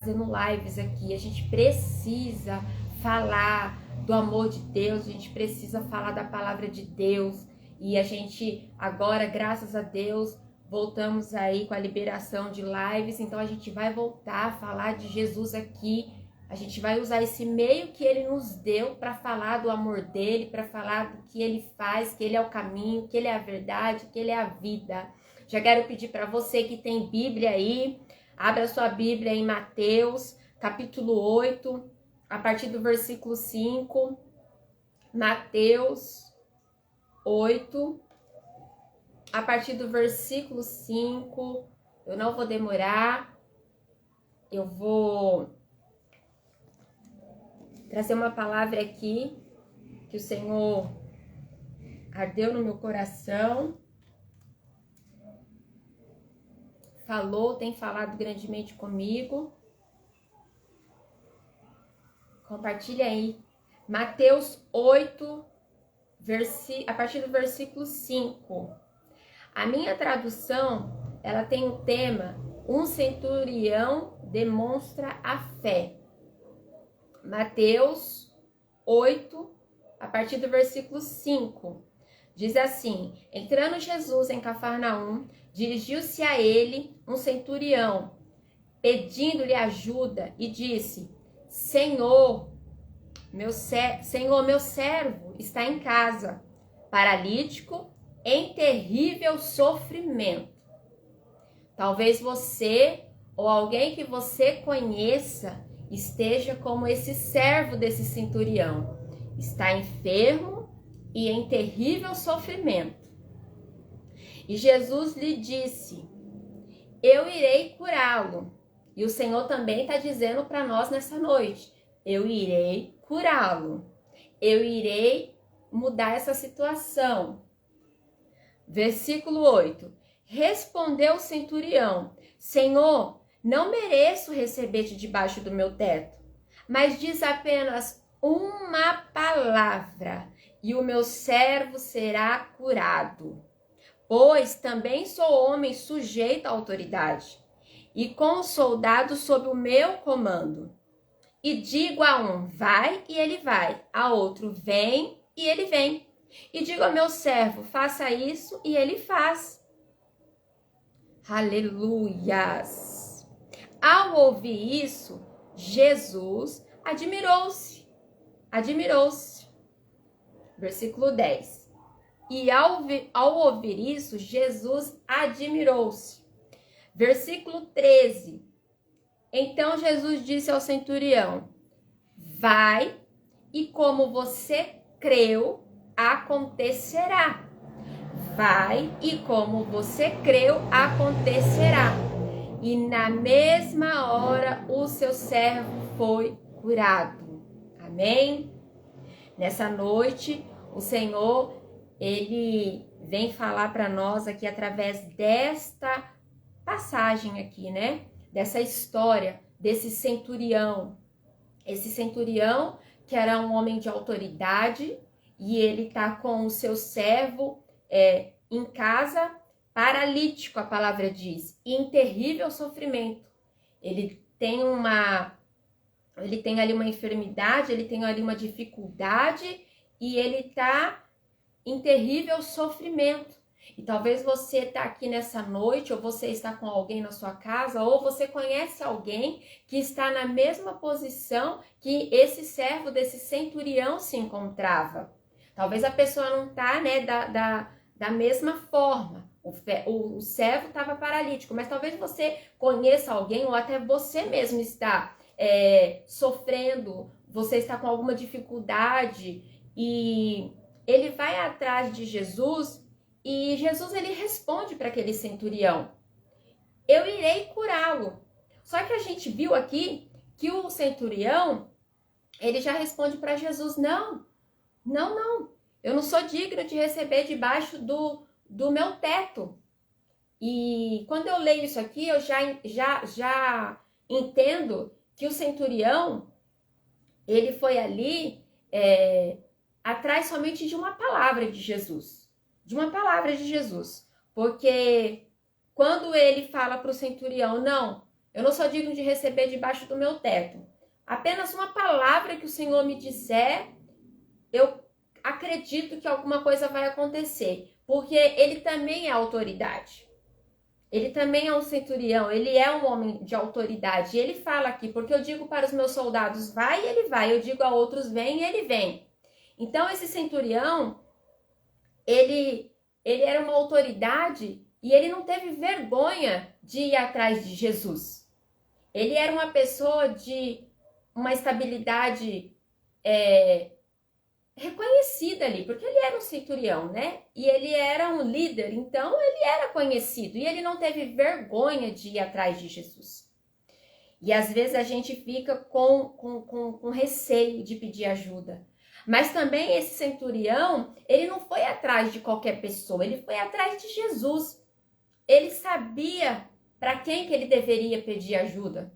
fazendo lives aqui, a gente precisa falar do amor de Deus, a gente precisa falar da palavra de Deus. E a gente agora, graças a Deus, voltamos aí com a liberação de lives, então a gente vai voltar a falar de Jesus aqui. A gente vai usar esse meio que ele nos deu para falar do amor dele, para falar do que ele faz, que ele é o caminho, que ele é a verdade, que ele é a vida. Já quero pedir para você que tem Bíblia aí, abra sua Bíblia em Mateus, capítulo 8, a partir do versículo 5. Mateus 8, a partir do versículo 5. Eu não vou demorar, eu vou trazer uma palavra aqui que o Senhor ardeu no meu coração. Falou, tem falado grandemente comigo. Compartilha aí. Mateus 8, a partir do versículo 5. A minha tradução, ela tem o tema: um centurião demonstra a fé. Mateus 8, a partir do versículo 5. Diz assim: entrando Jesus em Cafarnaum, dirigiu-se a ele um centurião, pedindo-lhe ajuda, e disse: Senhor, meu servo está em casa, paralítico, em terrível sofrimento. Talvez você ou alguém que você conheça esteja como esse servo desse centurião. Está enfermo e em terrível sofrimento. E Jesus lhe disse: eu irei curá-lo. E o Senhor também está dizendo para nós nessa noite: eu irei curá-lo. Eu irei mudar essa situação. Versículo 8. Respondeu o centurião: Senhor, não mereço receber-te debaixo do meu teto, mas diz apenas uma palavra e o meu servo será curado. Pois também sou homem sujeito à autoridade e com os soldados sob o meu comando. E digo a um, vai, e ele vai. A outro, vem, e ele vem. E digo ao meu servo, faça isso, e ele faz. Aleluias! Ao ouvir isso, Jesus admirou-se. Versículo 10. E ao ouvir isso, Jesus admirou-se. Versículo 13. Então Jesus disse ao centurião: vai, e como você creu, acontecerá. Vai, e como você creu, acontecerá. E na mesma hora o seu servo foi curado. Amém? Nessa noite, o Senhor, ele vem falar para nós aqui através desta passagem aqui, né? Dessa história, desse centurião. Esse centurião que era um homem de autoridade e ele tá com o seu servo em casa, paralítico, a palavra diz, e em terrível sofrimento. Ele tem ali uma enfermidade, ele tem ali uma dificuldade e ele tá em terrível sofrimento. E talvez você está aqui nessa noite, ou você está com alguém na sua casa, ou você conhece alguém que está na mesma posição que esse servo desse centurião se encontrava. Talvez a pessoa não está, né, da mesma forma. O servo estava paralítico, mas talvez você conheça alguém, ou até você mesmo está sofrendo, você está com alguma dificuldade, e ele vai atrás de Jesus. E Jesus, ele responde para aquele centurião: eu irei curá-lo. Só que a gente viu aqui que o centurião, ele já responde para Jesus: não, eu não sou digno de receber debaixo do meu teto. E quando eu leio isso aqui, eu já entendo que o centurião, ele foi ali atrás somente de uma palavra de Jesus. Porque quando ele fala para o centurião: não, Eu não sou digno de receber debaixo do meu teto. Apenas uma palavra que o Senhor me disser, eu acredito que alguma coisa vai acontecer. Porque ele também é autoridade. Ele também é um centurião, ele é um homem de autoridade. E ele fala aqui, porque eu digo para os meus soldados, vai e ele vai. Eu digo a outros, vem e ele vem. Então, esse centurião, ele era uma autoridade e ele não teve vergonha de ir atrás de Jesus. Ele era uma pessoa de uma estabilidade reconhecida ali, porque ele era um centurião, né? E ele era um líder, então ele era conhecido e ele não teve vergonha de ir atrás de Jesus. E às vezes a gente fica com receio de pedir ajuda. Mas também esse centurião, ele não foi atrás de qualquer pessoa, ele foi atrás de Jesus. Ele sabia para quem que ele deveria pedir ajuda.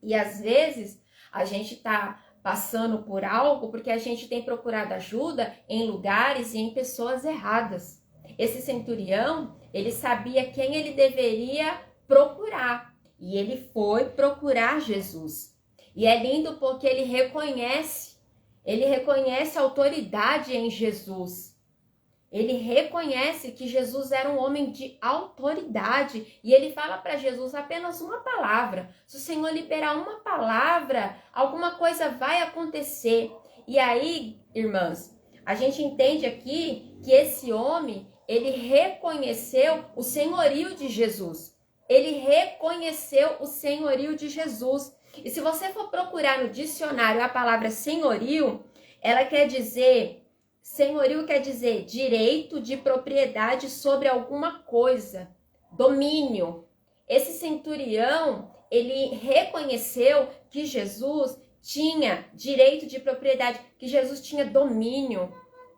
E às vezes a gente está passando por algo porque a gente tem procurado ajuda em lugares e em pessoas erradas. Esse centurião, ele sabia quem ele deveria procurar e ele foi procurar Jesus. E é lindo porque ele reconhece a autoridade em Jesus. Ele reconhece que Jesus era um homem de autoridade e ele fala para Jesus apenas uma palavra. Se o Senhor liberar uma palavra, alguma coisa vai acontecer. E aí, irmãs, a gente entende aqui que esse homem, ele reconheceu o senhorio de Jesus. Ele reconheceu o senhorio de Jesus. E se você for procurar no dicionário a palavra senhorio, ela quer dizer... Senhorio quer dizer direito de propriedade sobre alguma coisa, domínio. Esse centurião, ele reconheceu que Jesus tinha direito de propriedade, que Jesus tinha domínio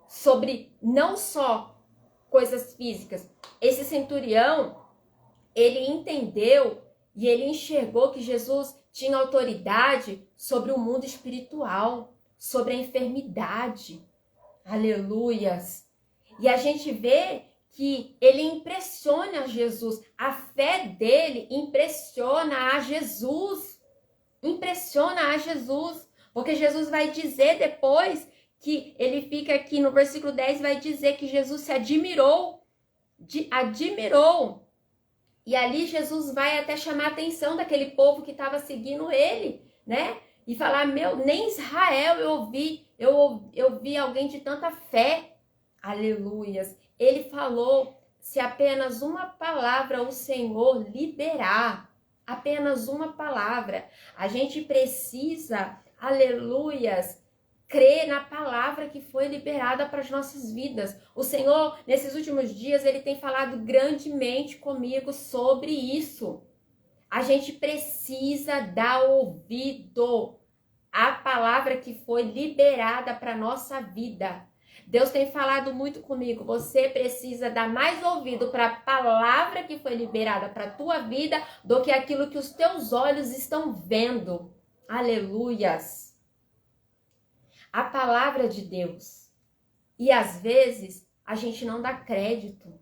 sobre não só coisas físicas. Esse centurião, ele entendeu e ele enxergou que Jesus tinha autoridade sobre o mundo espiritual, sobre a enfermidade. Aleluias! E a gente vê que ele impressiona Jesus. A fé dele impressiona a Jesus. Impressiona a Jesus. Porque Jesus vai dizer depois que ele fica aqui no versículo 10, vai dizer que Jesus se admirou. Admirou. E ali Jesus vai até chamar a atenção daquele povo que estava seguindo ele, né? E falar, nem Israel eu vi alguém de tanta fé. Aleluias. Ele falou, se apenas uma palavra o Senhor liberar, apenas uma palavra. A gente precisa, aleluias, crer na palavra que foi liberada para as nossas vidas. O Senhor, nesses últimos dias, ele tem falado grandemente comigo sobre isso. A gente precisa dar ouvido à palavra que foi liberada para a nossa vida. Deus tem falado muito comigo. Você precisa dar mais ouvido para a palavra que foi liberada para a tua vida do que aquilo que os teus olhos estão vendo. Aleluias! A palavra de Deus. E às vezes a gente não dá crédito.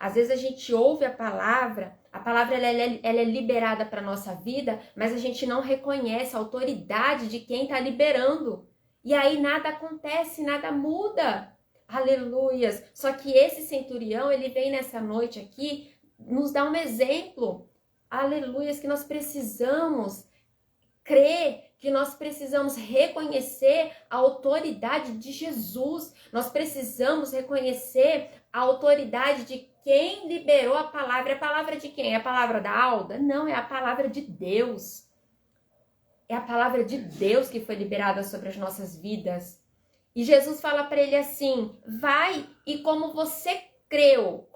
Às vezes a gente ouve a palavra ela é liberada para a nossa vida, mas a gente não reconhece a autoridade de quem está liberando. E aí nada acontece, nada muda. Aleluias! Só que esse centurião, ele vem nessa noite aqui, nos dá um exemplo. Aleluias, que nós precisamos crer, que nós precisamos reconhecer a autoridade de Jesus. Nós precisamos reconhecer a autoridade de quem liberou a palavra. É a palavra de quem? É a palavra da Alda? Não, é a palavra de Deus. É a palavra de Deus que foi liberada sobre as nossas vidas. E Jesus fala para ele assim, vai e como você creu,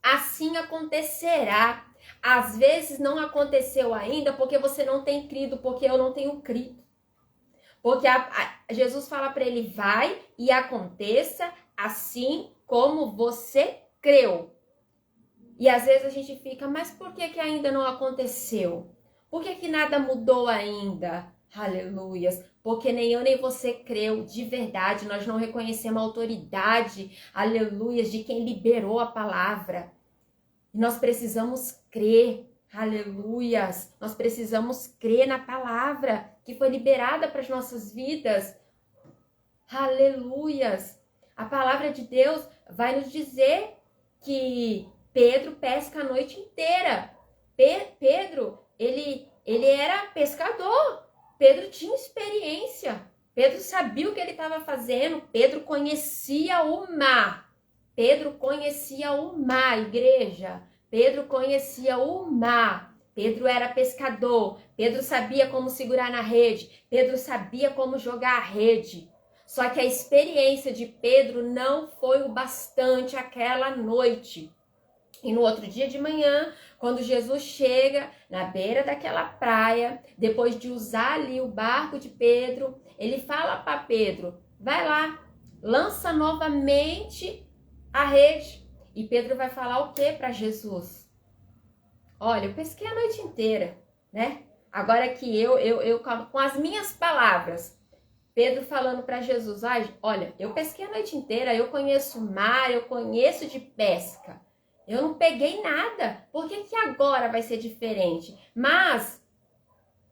assim acontecerá. Às vezes não aconteceu ainda porque você não tem crido, porque eu não tenho crido. Porque Jesus fala para ele, vai e aconteça assim como você creu. E às vezes a gente fica, mas por que ainda não aconteceu? Por que nada mudou ainda? Aleluias. Porque nem eu nem você creu de verdade. Nós não reconhecemos a autoridade, aleluias, de quem liberou a palavra. E nós precisamos crer. Aleluias! Nós precisamos crer na palavra que foi liberada para as nossas vidas. Aleluias! A palavra de Deus vai nos dizer que Pedro pesca a noite inteira. Pedro, ele era pescador. Pedro tinha experiência. Pedro sabia o que ele estava fazendo. Pedro conhecia o mar. Pedro conhecia o mar, igreja. Pedro conhecia o mar. Pedro era pescador. Pedro sabia como segurar na rede. Pedro sabia como jogar a rede. Só que a experiência de Pedro não foi o bastante aquela noite. E no outro dia de manhã, quando Jesus chega na beira daquela praia, depois de usar ali o barco de Pedro, ele fala para Pedro, vai lá, lança novamente a rede. E Pedro vai falar o que para Jesus? Olha, eu pesquei a noite inteira, né? Agora que eu com as minhas palavras, Pedro falando para Jesus, olha, eu pesquei a noite inteira, eu conheço o mar, eu conheço de pesca. Eu não peguei nada. Por que agora vai ser diferente? Mas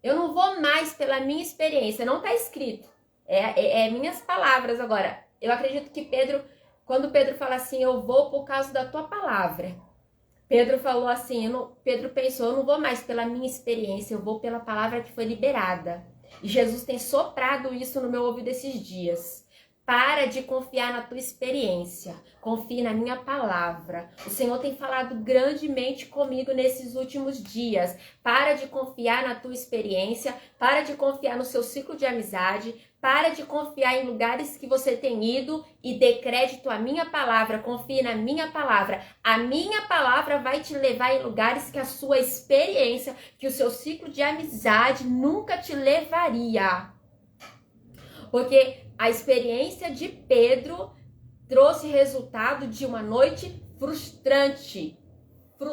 eu não vou mais pela minha experiência. Não está escrito. É minhas palavras agora. Eu acredito que Pedro, quando Pedro fala assim, eu vou por causa da tua palavra. Pedro falou assim, Pedro pensou, eu não vou mais pela minha experiência, eu vou pela palavra que foi liberada. E Jesus tem soprado isso no meu ouvido esses dias. Para de confiar na tua experiência. Confie na minha palavra. O Senhor tem falado grandemente comigo nesses últimos dias. Para de confiar na tua experiência. Para de confiar no seu ciclo de amizade. Para de confiar em lugares que você tem ido e dê crédito à minha palavra. Confie na minha palavra. A minha palavra vai te levar em lugares que a sua experiência, que o seu ciclo de amizade nunca te levaria. Porque a experiência de Pedro trouxe resultado de uma noite frustrante.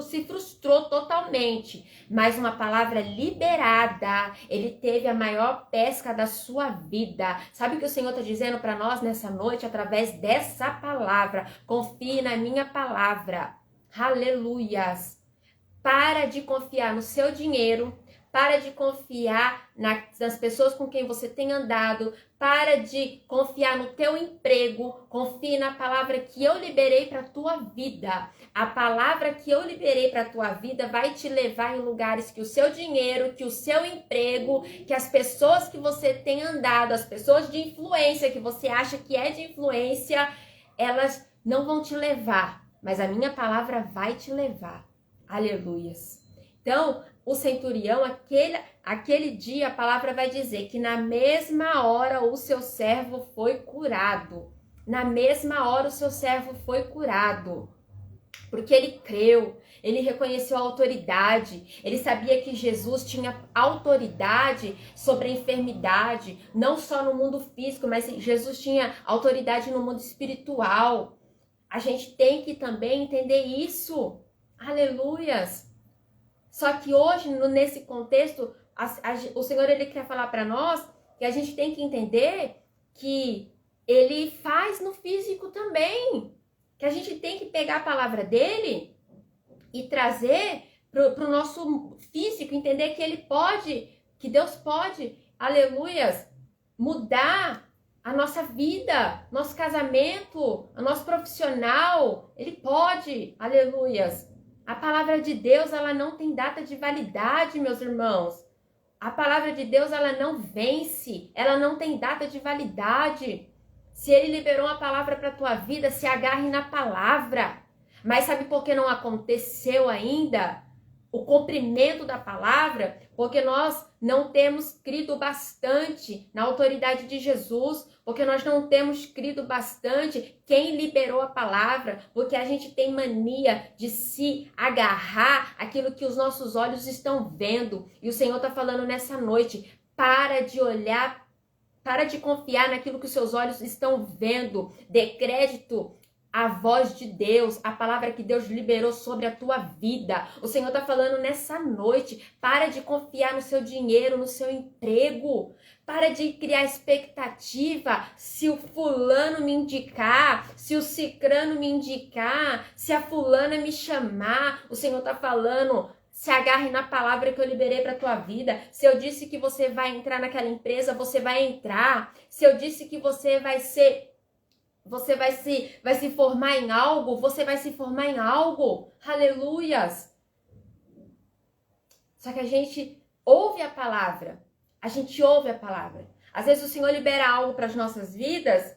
Se frustrou totalmente. Mas uma palavra liberada, ele teve a maior pesca da sua vida. Sabe o que o Senhor está dizendo para nós nessa noite? Através dessa palavra. Confie na minha palavra. Aleluias. Para de confiar no seu dinheiro. Para de confiar nas pessoas com quem você tem andado. Para de confiar no teu emprego. Confie na palavra que eu liberei para a tua vida. A palavra que eu liberei para a tua vida vai te levar em lugares que o seu dinheiro, que o seu emprego, que as pessoas que você tem andado, as pessoas de influência que você acha que é de influência, elas não vão te levar. Mas a minha palavra vai te levar. Aleluias. Então, o centurião, aquele dia, a palavra vai dizer que na mesma hora o seu servo foi curado. Na mesma hora o seu servo foi curado. Porque ele creu, ele reconheceu a autoridade, ele sabia que Jesus tinha autoridade sobre a enfermidade, não só no mundo físico, mas Jesus tinha autoridade no mundo espiritual. A gente tem que também entender isso. Aleluias! Só que hoje, nesse contexto, o Senhor ele quer falar para nós que a gente tem que entender que ele faz no físico também. Que a gente tem que pegar a palavra dele e trazer para o nosso físico, entender que ele pode, que Deus pode, aleluias, mudar a nossa vida, nosso casamento, o nosso profissional, ele pode, aleluias. A palavra de Deus, ela não tem data de validade, meus irmãos. A palavra de Deus, ela não vence, ela não tem data de validade. Se ele liberou uma palavra para a tua vida, se agarre na palavra. Mas sabe por que não aconteceu ainda o cumprimento da palavra? Porque nós não temos crido bastante na autoridade de Jesus, porque nós não temos crido bastante quem liberou a palavra, porque a gente tem mania de se agarrar àquilo que os nossos olhos estão vendo. E o Senhor está falando nessa noite, para de olhar, para de confiar naquilo que os seus olhos estão vendo. Dê crédito à voz de Deus, a palavra que Deus liberou sobre a tua vida. O Senhor está falando nessa noite, para de confiar no seu dinheiro, no seu emprego. Para de criar expectativa, se o fulano me indicar, se o cicrano me indicar, se a fulana me chamar. O Senhor está falando, Se agarre na palavra que eu liberei para tua vida. Se eu disse que você vai entrar naquela empresa, você vai entrar. Se eu disse que você vai se formar em algo, você vai se formar em algo. Aleluias. Só que a gente ouve a palavra. A gente ouve a palavra. Às vezes o Senhor libera algo para as nossas vidas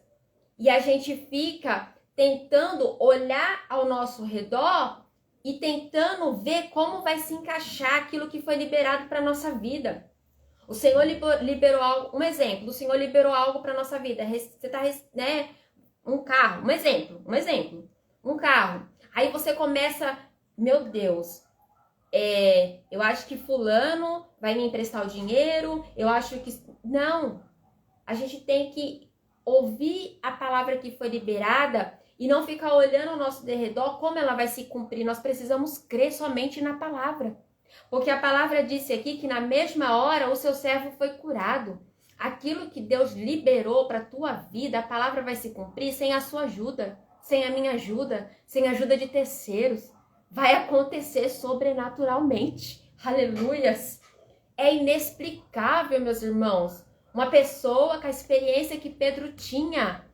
e a gente fica tentando olhar ao nosso redor e tentando ver como vai se encaixar aquilo que foi liberado para a nossa vida. O Senhor liberou algo, um exemplo, o Senhor liberou algo para a nossa vida. Você tá, né, um carro, um exemplo, um carro. Aí você começa, meu Deus, eu acho que fulano vai me emprestar o dinheiro, eu acho que... Não, a gente tem que ouvir a palavra que foi liberada e não ficar olhando ao nosso derredor como ela vai se cumprir. Nós precisamos crer somente na palavra. Porque a palavra disse aqui que na mesma hora o seu servo foi curado. Aquilo que Deus liberou para a tua vida, a palavra vai se cumprir sem a sua ajuda, sem a minha ajuda, sem a ajuda de terceiros. Vai acontecer sobrenaturalmente. Aleluias! É inexplicável, meus irmãos. Uma pessoa com a experiência que Pedro tinha,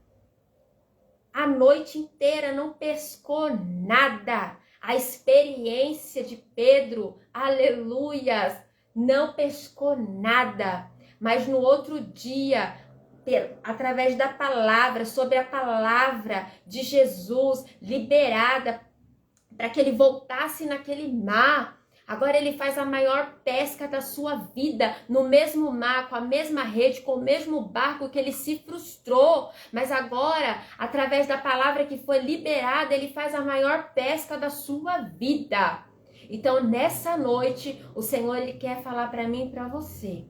a noite inteira não pescou nada. A experiência de Pedro, aleluias, não pescou nada. Mas no outro dia, através da palavra, sobre a palavra de Jesus liberada para que ele voltasse naquele mar, agora ele faz a maior pesca da sua vida, no mesmo mar, com a mesma rede, com o mesmo barco que ele se frustrou. Mas agora, através da palavra que foi liberada, ele faz a maior pesca da sua vida. Então, nessa noite, o Senhor ele quer falar para mim e para você.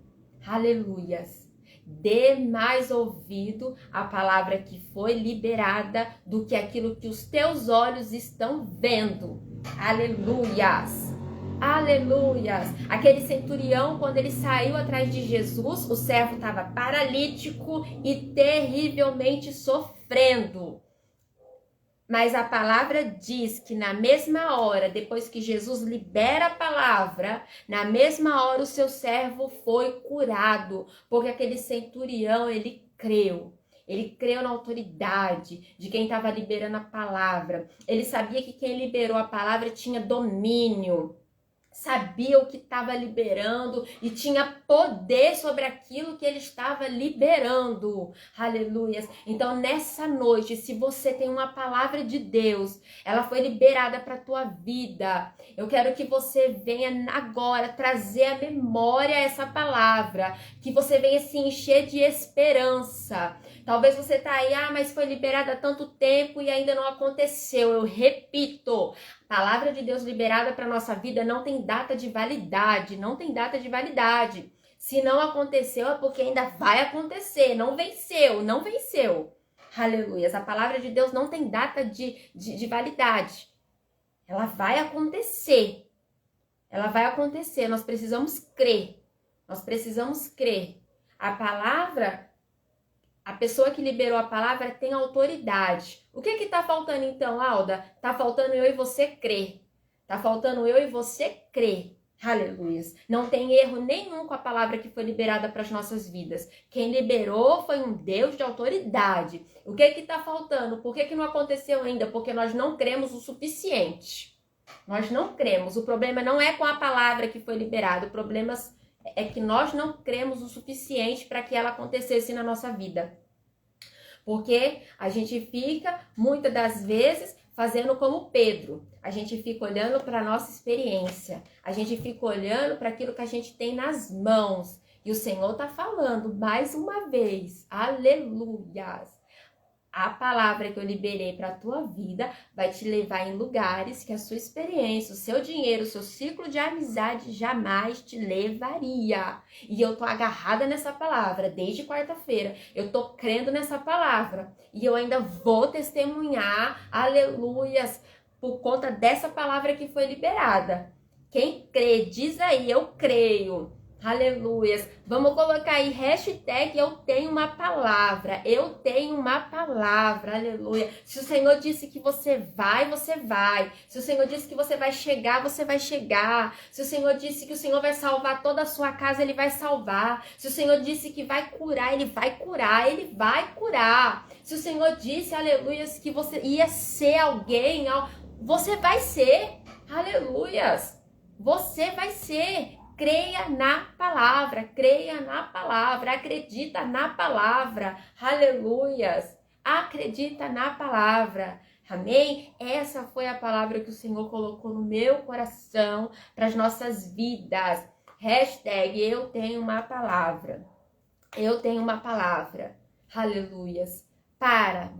Aleluias. Dê mais ouvido à palavra que foi liberada do que aquilo que os teus olhos estão vendo. Aleluias. Aleluias! Aquele centurião, quando ele saiu atrás de Jesus, o servo estava paralítico e terrivelmente sofrendo. Mas a palavra diz que na mesma hora, depois que Jesus libera a palavra, na mesma hora o seu servo foi curado, porque aquele centurião, ele creu. Ele creu na autoridade de quem estava liberando a palavra. Ele sabia que quem liberou a palavra tinha domínio. Sabia o que estava liberando e tinha poder sobre aquilo que ele estava liberando. Aleluias. Então, nessa noite, se você tem uma palavra de Deus, ela foi liberada para a tua vida. Eu quero que você venha agora trazer à memória essa palavra, que você venha se encher de esperança. Talvez você está aí, mas foi liberada há tanto tempo e ainda não aconteceu. Eu repito, a palavra de Deus liberada para a nossa vida não tem data de validade, não tem data de validade. Se não aconteceu é porque ainda vai acontecer, não venceu, não venceu. Aleluias, a palavra de Deus não tem data de validade. Ela vai acontecer, nós precisamos crer, A palavra... A pessoa que liberou a palavra tem autoridade. O que está faltando então, Alda? Está faltando eu e você crer. Aleluia. Não tem erro nenhum com a palavra que foi liberada para as nossas vidas. Quem liberou foi um Deus de autoridade. O que está faltando? Por que não aconteceu ainda? Porque nós não cremos o suficiente. Nós não cremos. O problema não é com a palavra que foi liberada. O problema é que nós não cremos o suficiente para que ela acontecesse na nossa vida. Porque a gente fica, muitas das vezes, fazendo como Pedro. A gente fica olhando para a nossa experiência. A gente fica olhando para aquilo que a gente tem nas mãos. E o Senhor está falando mais uma vez. Aleluias! A palavra que eu liberei para a tua vida vai te levar em lugares que a sua experiência, o seu dinheiro, o seu ciclo de amizade jamais te levaria. E eu tô agarrada nessa palavra desde quarta-feira. Eu tô crendo nessa palavra. E eu ainda vou testemunhar, aleluias, por conta dessa palavra que foi liberada. Quem crê, diz aí, eu creio. Aleluias. Vamos colocar aí hashtag eu tenho uma palavra. Eu tenho uma palavra. Aleluia. Se o Senhor disse que você vai, você vai. Se o Senhor disse que você vai chegar, você vai chegar. Se o Senhor disse que o Senhor vai salvar toda a sua casa, Ele vai salvar. Se o Senhor disse que vai curar, Ele vai curar. Ele vai curar. Se o Senhor disse, aleluias, que você ia ser alguém, você vai ser. Aleluias. Você vai ser. Creia na palavra, acredita na palavra, aleluias, acredita na palavra, amém? Essa foi a palavra que o Senhor colocou no meu coração para as nossas vidas. Hashtag eu tenho uma palavra, aleluias. Vamos